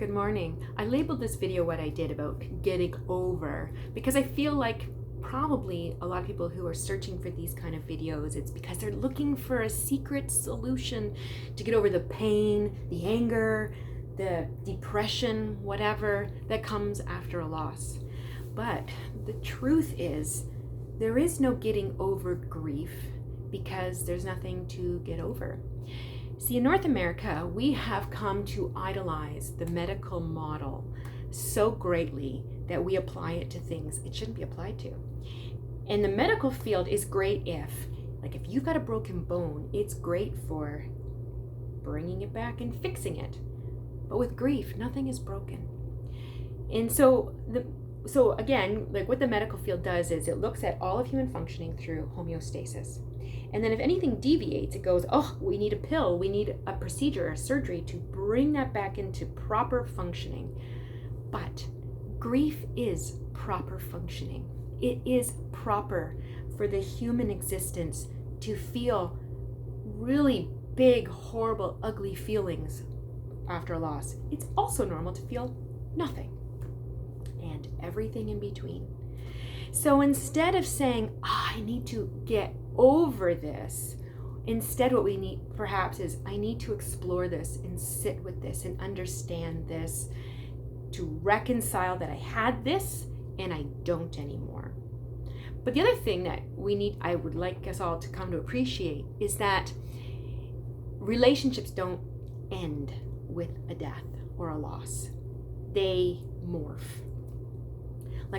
Good morning. I labeled this video what I did about getting over because I feel like probably a lot of people who are searching for these kind of videos, it's because they're looking for a secret solution to get over the pain, the anger, the depression, whatever that comes after a loss. But the truth is, there is no getting over grief because there's nothing to get over. See, in North America, we have come to idolize the medical model so greatly that we apply it to things it shouldn't be applied to. And the medical field is great if you've got a broken bone, it's great for bringing it back and fixing it. But with grief, nothing is broken. And so again, what the medical field does is it looks at all of human functioning through homeostasis. And then if anything deviates, it goes, oh, we need a pill, we need a procedure, a surgery to bring that back into proper functioning. But grief is proper functioning. It is proper for the human existence to feel really big, horrible, ugly feelings after a loss. It's also normal to feel nothing and everything in between. So instead of saying, I need to get over this, instead what we need perhaps is, I need to explore this and sit with this and understand this to reconcile that I had this and I don't anymore. But the other thing that I would like us all to come to appreciate is that relationships don't end with a death or a loss. They morph.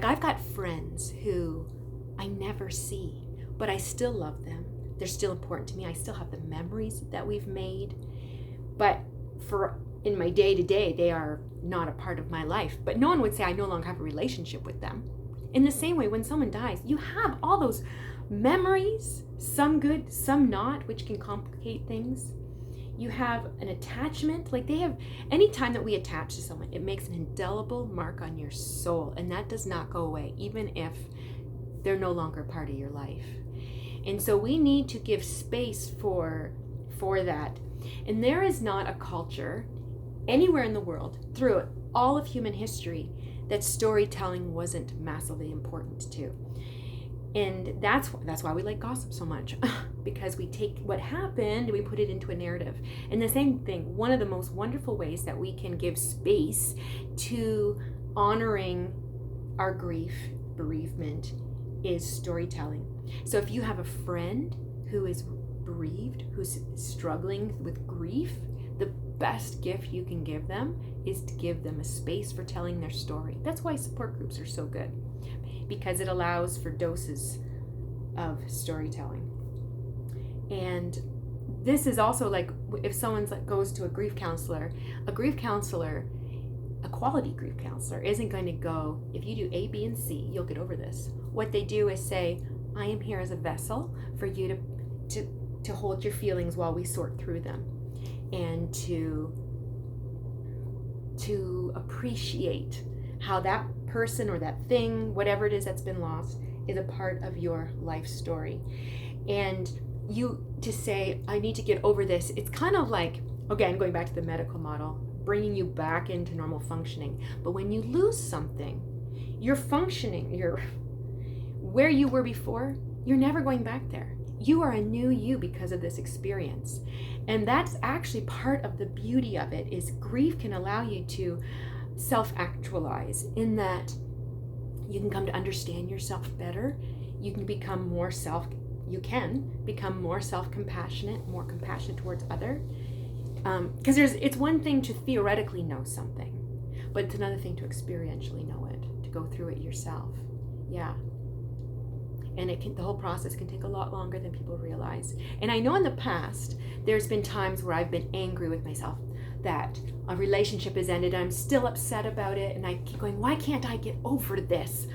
I've got friends who I never see, but I still love them. They're still important to me. I still have the memories that we've made. But in my day-to-day, they are not a part of my life. But no one would say I no longer have a relationship with them. In the same way, when someone dies, you have all those memories, some good, some not, which can complicate things. You have an attachment, any time that we attach to someone, it makes an indelible mark on your soul, and that does not go away, even if they're no longer part of your life. And so we need to give space for that. And there is not a culture anywhere in the world, through all of human history, that storytelling wasn't massively important to. And that's why we like gossip so much, because we take what happened and we put it into a narrative. And the same thing, one of the most wonderful ways that we can give space to honoring our grief, bereavement, is storytelling. So if you have a friend who is bereaved, who's struggling with grief, the best gift you can give them is to give them a space for telling their story. That's why support groups are so good, because it allows for doses of storytelling. And this is also if someone goes to a quality grief counselor isn't going to go, if you do A, B, and C, you'll get over this. What they do is say, I am here as a vessel for you to hold your feelings while we sort through them, and to appreciate how that person or that thing, whatever it is that's been lost, is a part of your life story. And you to say, I need to get over this, it's kind of like, again, going back to the medical model, bringing you back into normal functioning. But when you lose something, you're functioning, where you were before, you're never going back there. You are a new you because of this experience. And that's actually part of the beauty of it, is grief can allow you to self-actualize, in that you can come to understand yourself better. You can become more self-compassionate, more compassionate towards others. Because it's one thing to theoretically know something, but it's another thing to experientially know it, to go through it yourself. Yeah. And the whole process can take a lot longer than people realize. And I know in the past, there's been times where I've been angry with myself that a relationship has ended. I'm still upset about it. And I keep going, why can't I get over this?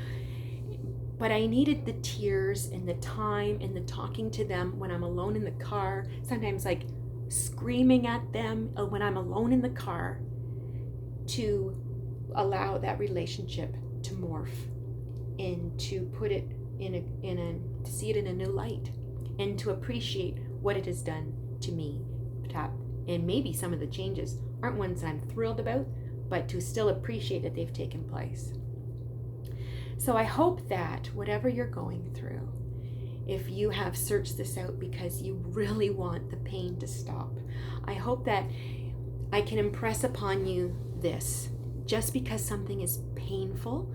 But I needed the tears and the time and the talking to them when I'm alone in the car, sometimes screaming at them when I'm alone in the car, to allow that relationship to morph and to put it to see it in a new light, and to appreciate what it has done to me. And maybe some of the changes aren't ones that I'm thrilled about, but to still appreciate that they've taken place. So I hope that whatever you're going through, if you have searched this out because you really want the pain to stop, I hope that I can impress upon you this. Just because something is painful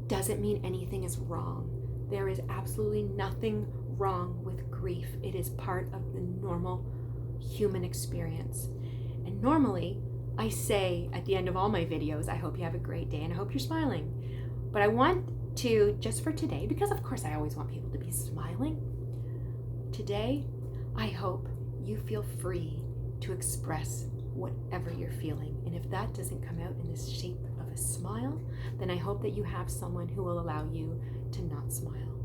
doesn't mean anything is wrong. There is absolutely nothing wrong with grief. It is part of the normal human experience. And normally, I say at the end of all my videos, I hope you have a great day and I hope you're smiling. But I want to, just for today, because of course I always want people to be smiling, today, I hope you feel free to express whatever you're feeling. And if that doesn't come out in the shape of a smile, then I hope that you have someone who will allow you to not smile.